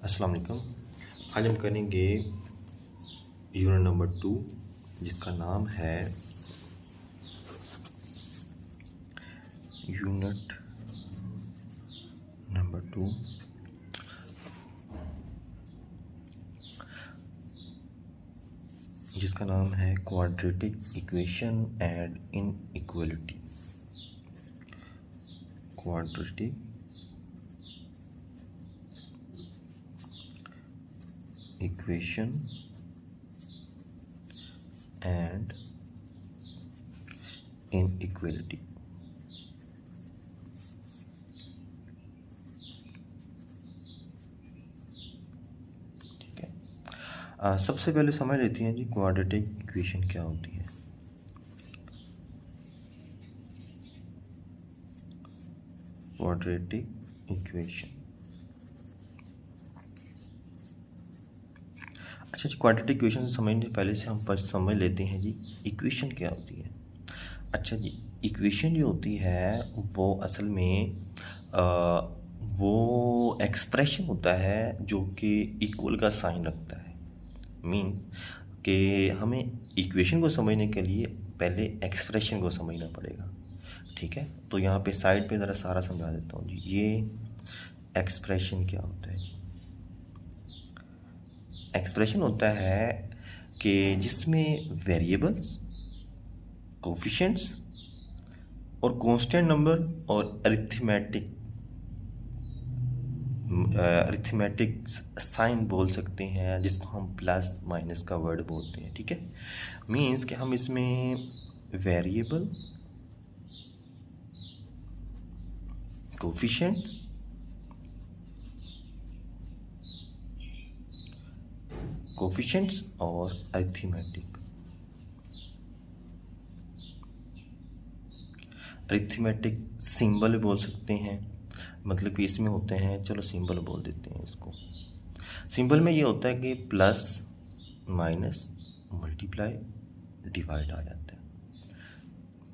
अस्सलाम वालेकुम। आज हम करेंगे यूनिट नंबर 2 जिसका नाम है यूनिट नंबर 2 जिसका नाम है quadratic equation and inequality. Quadratic equation and inequality. ठीक है, सबसे पहले समझ लेते हैं जी क्वाड्रेटिक इक्वेशन क्या होती है। क्वाड्रेटिक इक्वेशन, अच्छा जी, क्वाड्रेटिक इक्वेशन समझने पहले से हम समझ लेते हैं जी इक्वेशन क्या होती है। अच्छा जी, इक्वेशन जो होती है वो असल में वो एक्सप्रेशन होता है जो कि इक्वल का साइन रखता है। मीन्स कि हमें इक्वेशन को समझने के लिए पहले एक्सप्रेशन को समझना पड़ेगा। ठीक है, तो यहाँ पे साइड पे ज़रा सारा समझा देता हूँ जी। ये एक्सप्रेशन क्या होता है जी? एक्सप्रेशन होता है कि जिसमें वेरिएबल्स, कोफिशिएंट्स और कांस्टेंट नंबर और अरिथमेटिक साइन बोल सकते हैं, जिसको हम प्लस माइनस का वर्ड बोलते हैं। ठीक है, मीन्स कि हम इसमें वेरिएबल, कोफिशिएंट, कोफिशिएंट्स और अरिथमेटिक सिंबल बोल सकते हैं। मतलब कि इसमें होते हैं, चलो सिंबल बोल देते हैं इसको। सिंबल में ये होता है कि प्लस माइनस मल्टीप्लाई डिवाइड आ जाता है।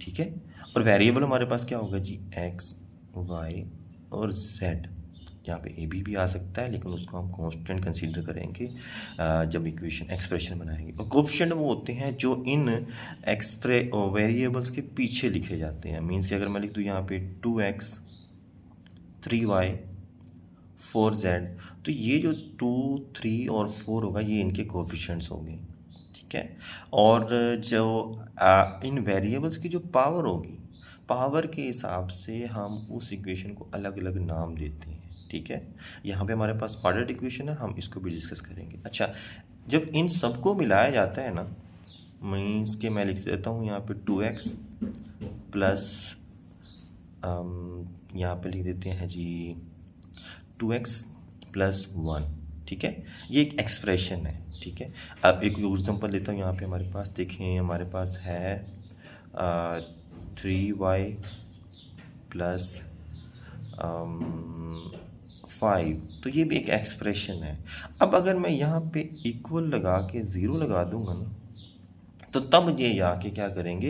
ठीक है, और वेरिएबल हमारे पास क्या होगा जी? एक्स, वाई और जेड। यहाँ पे ए भी आ सकता है, लेकिन उसको हम कांस्टेंट कंसीडर करेंगे जब इक्वेशन एक्सप्रेशन बनाएंगे। और कोफिशिएंट वो होते हैं जो इन वेरिएबल्स के पीछे लिखे जाते हैं। मीन्स कि अगर मैं लिख दूँ यहाँ पे 2x 3y 4z, तो ये जो 2, 3 और 4 होगा ये इनके कोफिशिएंट्स होंगे। ठीक है, और जो इन वेरिएबल्स की जो पावर होगी, पावर के हिसाब से हम उस इक्वेशन को अलग अलग नाम देते हैं। ठीक है, यहाँ पे हमारे पास क्वाड्रेटिक इक्वेशन है, हम इसको भी डिस्कस करेंगे। अच्छा, जब इन सबको मिलाया जाता है ना, मीन्स के मैं लिख देता हूँ यहाँ पे 2x प्लस यहाँ पे लिख देते हैं जी 2x प्लस 1। ठीक है, ये एक एक्सप्रेशन है। ठीक है, अब एक एग्जांपल देता हूँ। यहाँ पे हमारे पास देखें, हमारे पास है 3y प्लस 5, तो ये भी एक एक्सप्रेशन है। अब अगर मैं यहाँ पे इक्वल लगा के 0 लगा दूंगा ना, तो तब ये आके क्या करेंगे?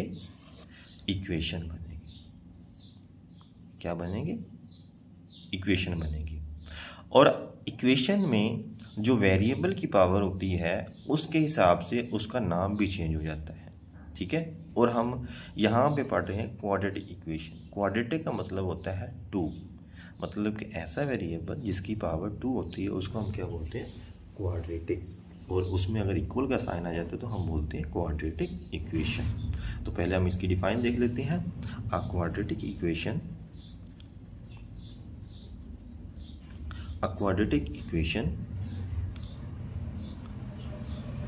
इक्वेशन बनेगी। क्या बनेगी? इक्वेशन बनेगी। और इक्वेशन में जो वेरिएबल की पावर होती है उसके हिसाब से उसका नाम भी चेंज हो जाता है। ठीक है, और हम यहाँ पे पढ़ रहे हैं क्वाड्रेटिक इक्वेशन। क्वाड्रेटिक का मतलब होता है 2, मतलब कि ऐसा वेरिएबल जिसकी पावर 2 होती है उसको हम क्या बोलते हैं? क्वाड्रेटिक। और उसमें अगर इक्वल का साइन आ जाता है तो हम बोलते हैं क्वाड्रेटिक इक्वेशन। तो पहले हम इसकी डिफाइन देख लेते हैं। अ quadratic equation, a quadratic equation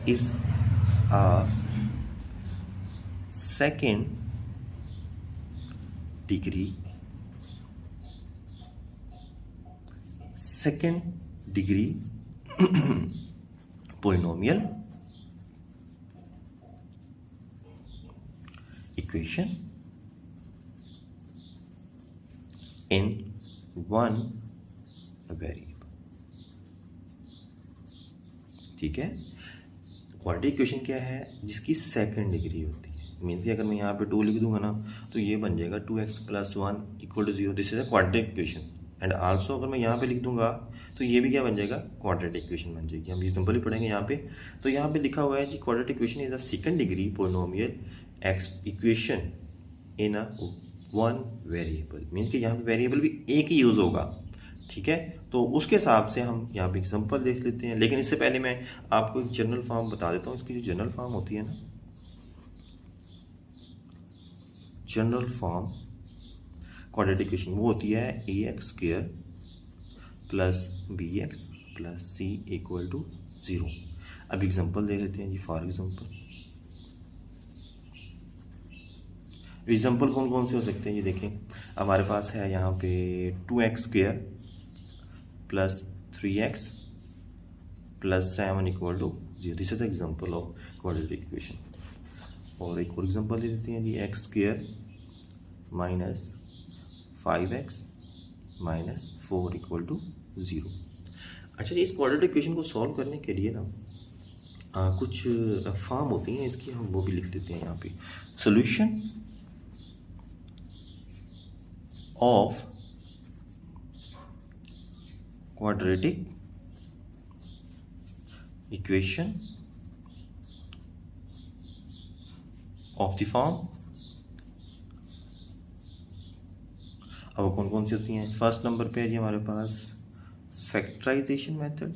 is a second degree polynomial equation in one variable. ठीक है, क्वाड्रेटिक इक्वेशन क्या है? जिसकी सेकंड डिग्री होती है। मीन्स कि अगर मैं यहाँ पे 2 लिख दूंगा ना, तो ये बन जाएगा 2x plus 1 equal to 0। This is a quadratic equation. And also अगर मैं यहाँ पे लिख दूंगा तो ये भी क्या बन जाएगा, क्वाड्रेटिक इक्वेशन बन जाएगी। हम सिंपल ही पढ़ेंगे यहाँ पे। तो यहाँ पे लिखा हुआ है जी quadratic equation is a second degree polynomial x equation in a one variable. Means कि यहाँ पे वेरिएबल भी एक ही यूज़ होगा, ठीक है। तो उसके हिसाब से हम यहाँ पे एग्जांपल देख लेते हैं। लेकिन इससे पहले मैं आपको एक जनरल फॉर्म बता देता हूँ। इसकी जो जनरल फॉर्म होती है ना, जनरल फॉर्म क्वाड्रेटिक इक्वेशन वो होती है a x square plus b x plus c equal to 0। अब एग्जांपल दे लेते हैं जी। फॉर एग्जांपल कौन कौन से हो सकते हैं ये देखें। हमारे पास है यहाँ पे 2x square plus 3x plus 7 equal to 0। This is example of quadratic equation. और एक और एग्जांपल दे देते हैं जी, x square minus 5x minus 4 equal to 0। अच्छा जी, इस क्वाड्रेटिक इक्वेशन को सॉल्व करने के लिए ना कुछ फॉर्म होती हैं इसकी, हम वो भी लिख देते हैं यहाँ पे। Solution of quadratic equation of the form. अब कौन कौन सी होती हैं। फर्स्ट नंबर पे है जी हमारे पास factorization method,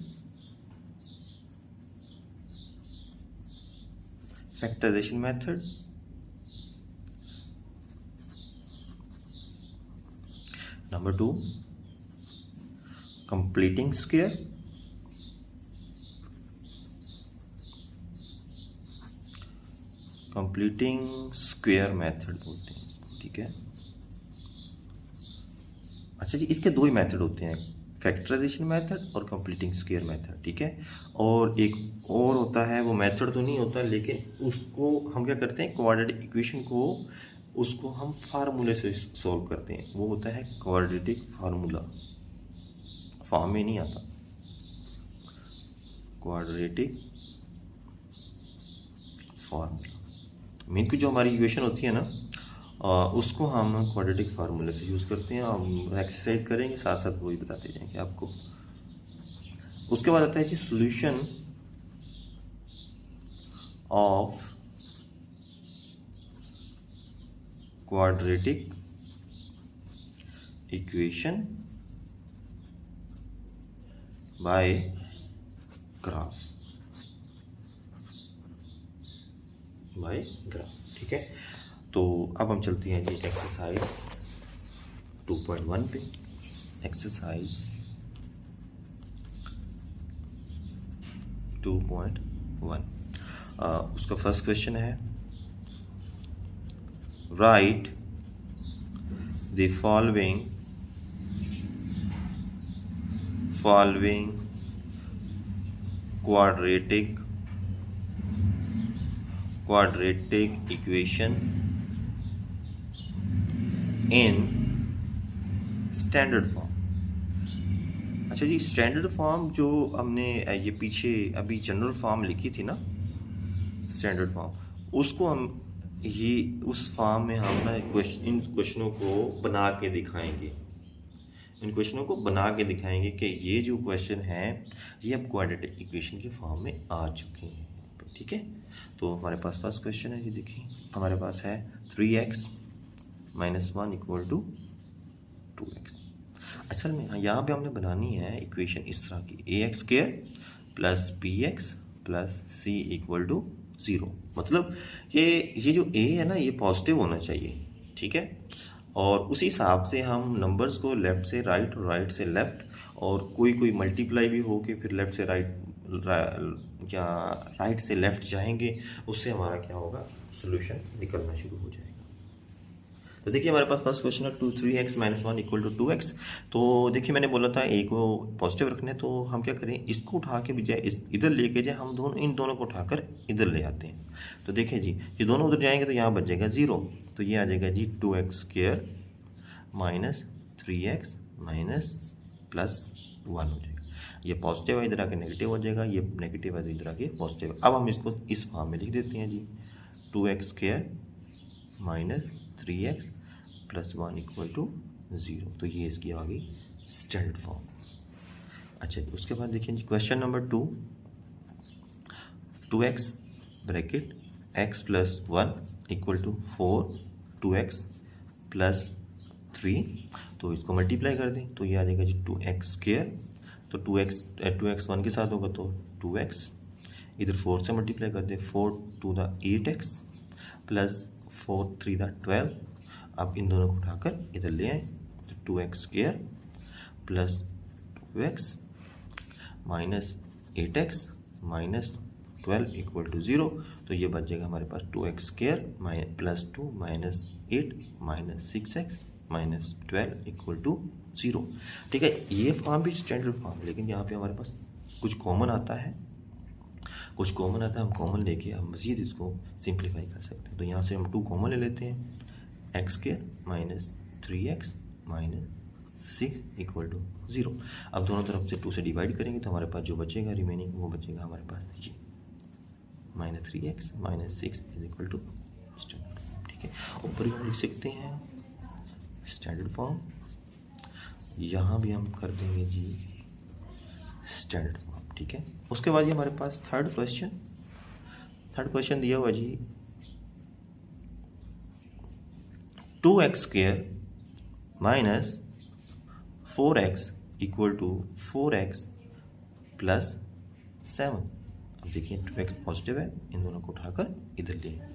factorization method. Number 2 completing square, completing square method बोलते हैं इसको, ठीक है। अच्छा जी, इसके दो ही मेथड होते हैं, फैक्टराइजेशन मेथड और कंप्लीटिंग स्क्वायर मेथड, ठीक है। और एक और होता है, वो मेथड तो नहीं होता लेकिन उसको हम क्या करते हैं, क्वाड्रेटिक इक्वेशन को उसको हम फार्मूले से सॉल्व करते हैं। वो होता है क्वाड्रेटिक फार्मूला, फॉर्म में नहीं आता। क्वाड्रेटिक फार्मूला मीन की जो हमारी इक्वेशन होती है ना, उसको हम क्वाड्रेटिक फार्मूले से यूज़ करते हैं। हम एक्सरसाइज करेंगे, साथ साथ वही बताते जाएंगे आपको। उसके बाद आता है जी solution of quadratic equation by graph, by graph, ठीक है। तो अब हम चलते हैं जी एक्सरसाइज 2.1 पे। एक्सरसाइज 2.1 उसका फर्स्ट क्वेश्चन है, right the following quadratic equation in standard form. अच्छा जी, स्टैंडर्ड फॉर्म जो हमने ये पीछे अभी जनरल फॉर्म लिखी थी ना, स्टैंडर्ड फॉर्म, उसको हम ये उस फॉर्म में हम ना इन क्वेश्चनों को बना के दिखाएंगे। इन क्वेश्चनों को बना के दिखाएंगे कि ये जो क्वेश्चन है ये अब क्वाड्रेटिक इक्वेशन के फॉर्म में आ चुके हैं, ठीक है। तो हमारे पास फर्स्ट क्वेश्चन है, ये देखिए हमारे पास है 3x minus 1 equal to 2x। असल में यहाँ पे हमने बनानी है इक्वेशन इस तरह की, a x square plus b x plus c equal to 0। मतलब ये जो ए है ना, ये पॉजिटिव होना चाहिए, ठीक है। और उसी हिसाब से हम नंबर्स को लेफ़्ट से राइट और राइट से लेफ़्ट, और कोई मल्टीप्लाई भी हो के फिर लेफ़्ट से राइट या राइट से लेफ़्ट जाएंगे, उससे हमारा क्या होगा, सोल्यूशन निकलना शुरू हो जाएगा। तो देखिए हमारे पास फर्स्ट क्वेश्चन है 3x minus 1 equal to 2x। तो देखिए मैंने बोला था ए को पॉजिटिव रखने, तो हम क्या करें, इसको उठा के बजाय इधर लेके जाए, हम इन दोनों को उठाकर इधर ले आते हैं। तो देखिए जी, ये दोनों उधर जाएंगे तो यहाँ बच जाएगा 0, तो ये आ जाएगा जी 2x square minus 3x minus plus 1 हो जाएगा। ये पॉजिटिव है, इधर आके नेगेटिव हो जाएगा, ये नेगेटिव है तो इधर आके पॉजिटिव। अब हम इसको इस फॉर्म में लिख देते हैं जी, 2x square minus 3x plus 1 equal to 0। तो ये इसकी आ गई स्टैंडर्ड फॉर्म। अच्छा, उसके बाद देखिए जी question number 2, 2x bracket x plus 1 equal to 4 2x plus 3, तो इसको मल्टीप्लाई कर दें तो ये आ जाएगा जी 2x स्क्वेयर। तो 2x 1 के साथ होगा तो 2x, इधर 4 से मल्टीप्लाई कर दें, 4 to the 8x plus 4 3 the 12। अब इन दोनों को उठाकर इधर ले आए तो 2x square plus 2x minus 8x minus 12 equal to 0। तो ये बच जाएगा हमारे पास 2x square plus 2 minus 8 minus 6x minus 12 equal to 0। ठीक है, ये फॉर्म भी स्टैंडर्ड फॉर्म, लेकिन यहाँ पे हमारे पास कुछ कॉमन आता है, हम कॉमन लेके हम मज़ीद इसको सिंप्लीफाई कर सकते हैं। तो यहाँ से हम 2 कॉमन ले लेते हैं, x square minus 3x minus 6 equal to 0। अब दोनों तरफ से 2 से डिवाइड करेंगे तो हमारे पास जो बचेगा रिमेनिंग वो बचेगा हमारे पास ये minus 3x minus 6 is equal to standard form. ठीक है, ऊपर भी हम लिख सकते हैं स्टैंडर्ड फॉर्म, यहाँ भी हम कर देंगे जी स्टैंडर्ड फॉर्म। ठीक है, उसके बाद ये हमारे पास थर्ड क्वेश्चन दिया हुआ जी 2x square minus 4x equal to 4x plus 7। अब देखिए 2x पॉजिटिव है, इन दोनों को उठाकर इधर लिए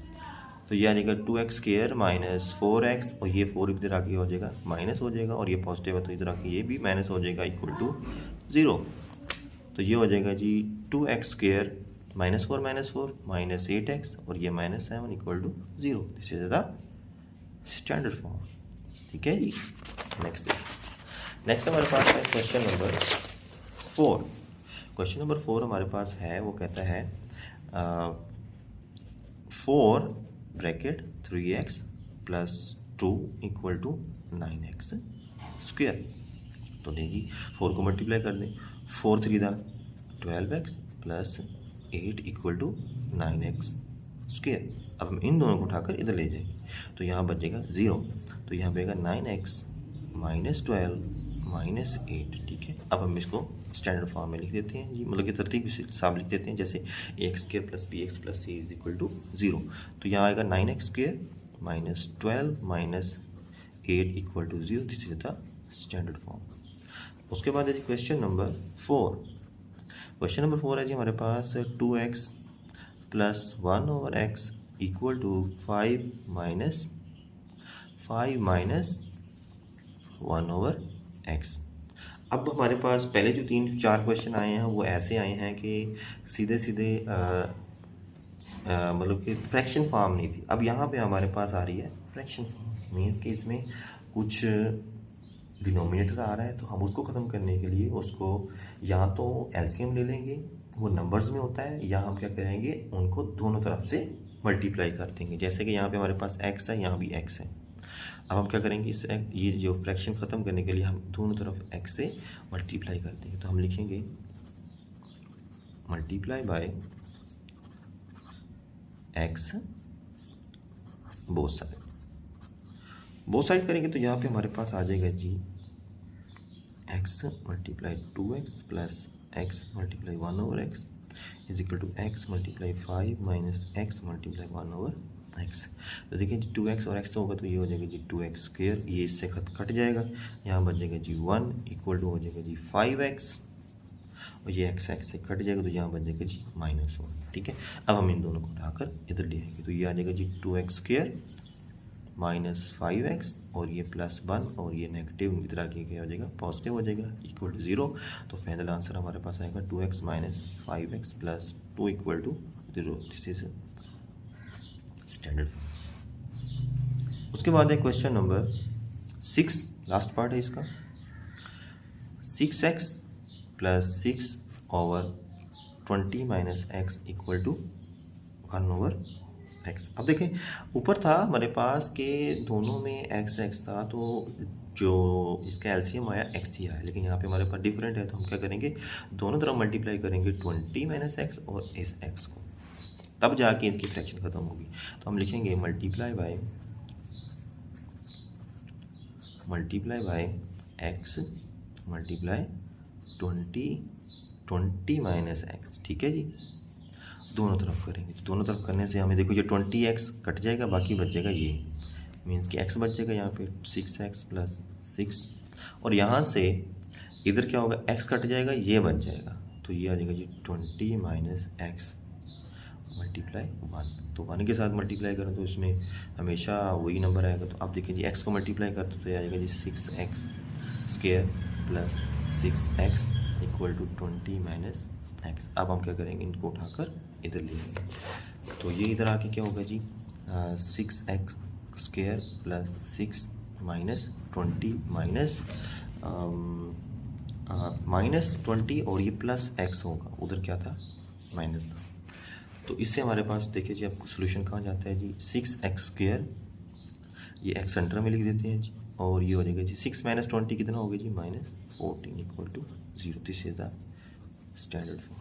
तो ये आ जाएगा 2x स्क्वेयर माइनस 4x, और ये 4 इधर आके हो जाएगा माइनस हो जाएगा, और ये पॉजिटिव है तो इधर आके ये भी माइनस हो जाएगा इक्वल टू 0। तो ये हो जाएगा जी 2x square minus 4 minus 8x, और ये minus 7 equal to 0। This is the standard form. ठीक है जी, नेक्स्ट हमारे पास है क्वेश्चन नंबर 4। क्वेश्चन नंबर 4 हमारे पास है, वो कहता है 4 bracket 3x plus 2 equal to 9x square. तो देखिए 4 को मल्टीप्लाई कर दें, 4 3 दा 12x plus 8 equal to 9x square. अब हम इन दोनों को उठाकर इधर ले जाएंगे तो यहाँ बचेगा 0, तो यहाँ पे 9x माइनस 12 माइनस 8। ठीक है, अब हम इसको स्टैंडर्ड फॉर्म में लिख देते हैं जी, मतलब कि तरतीब से साफ लिख देते हैं, जैसे a x square plus b x plus c is equal to 0। तो यहाँ आएगा 9x square minus 12 minus 8 equal to 0। This is the standard form. उसके बाद है जी क्वेश्चन नंबर 4। क्वेश्चन नंबर 4 है जी हमारे पास 2x plus 1 over x equal to 5 minus 1 over x। अब हमारे पास पहले जो 3-4 क्वेश्चन आए हैं वो ऐसे आए हैं कि सीधे सीधे मतलब कि फ्रैक्शन फॉर्म नहीं थी। अब यहाँ पे हमारे पास आ रही है फ्रैक्शन फॉर्म, मीन्स कि इसमें कुछ डिनोमिनेटर आ रहा है, तो हम उसको ख़त्म करने के लिए उसको या तो एलसीएम ले लेंगे, वो नंबर्स में होता है, या हम क्या करेंगे उनको दोनों तरफ से मल्टीप्लाई कर देंगे। जैसे कि यहाँ पे हमारे पास x है, यहाँ भी x है। अब हम क्या करेंगे, इस ये जो फ्रैक्शन ख़त्म करने के लिए हम दोनों तरफ x से मल्टीप्लाई कर देंगे। तो हम लिखेंगे multiply by x both side करेंगे तो यहाँ पे हमारे पास आ जाएगा जी x multiply 2x plus x multiply 1 over x is equal to x multiply 5 minus x multiply 1 over x। तो देखिए जी 2x और x होगा तो ये हो जाएगा जी 2x स्क्वेयर, ये इससे कट जाएगा, यहाँ बच जाएगा जी 1 इक्वल टू हो जाएगा जी 5x, और ये x से कट जाएगा तो यहाँ बच जाएगा जी -1। ठीक है, अब हम इन दोनों को उठाकर इधर ले आएंगे तो ये आ जाएगा जी 2x स्क्वेयर माइनस 5x, और ये +1, और ये नेगेटिव इधर आके क्या हो जाएगा पॉजिटिव हो जाएगा इक्वल टू 0। तो फाइनल आंसर हमारे पास आएगा 2x minus 5x plus 2 equal to 0। This is standard form. उसके बाद है क्वेश्चन नंबर 6, लास्ट पार्ट है इसका, 6x plus 6 over 20 minus x equal to 1 over x। अब देखें ऊपर था हमारे पास के दोनों में x था, तो जो इसका एलसीएम आया x ही आया, लेकिन यहाँ पे हमारे पास डिफरेंट है, तो हम क्या करेंगे दोनों तरफ मल्टीप्लाई करेंगे 20 माइनस x और इस x को, तब जाके इसकी फ्रैक्शन ख़त्म होगी। तो हम लिखेंगे multiply by x multiply 20 minus x, ठीक है जी। दोनों तरफ करेंगे तो दोनों तरफ करने से हमें देखो ये 20x कट जाएगा, बाकी बच जाएगा ये, मीन्स कि x बच जाएगा यहाँ पे 6x प्लस 6, और यहाँ से इधर क्या होगा, x कट जाएगा, ये बच जाएगा, तो ये आ जाएगा जी 20 माइनस एक्स मल्टीप्लाई 1। तो 1 के साथ मल्टीप्लाई करें तो इसमें हमेशा वही नंबर आएगा। तो आप देखें जी x को मल्टीप्लाई करते तो ये आ जाएगा जी 6x square plus 6x equal to 20 minus x. अब हम क्या करेंगे, इनको उठाकर इधर ले लेंगे, तो ये इधर आके क्या होगा जी 6x square plus 6 minus 20 minus 20, और ये प्लस x होगा, उधर क्या था, माइनस था। तो इससे हमारे पास देखिए जी आपको सोल्यूशन कहाँ जाता है जी 6x स्क्वायर, ये x सेंटर में लिख देते हैं जी, और ये हो जाएगा जी 6 माइनस 20 कितना हो गया जी -14 equal to 0। This is the standard form.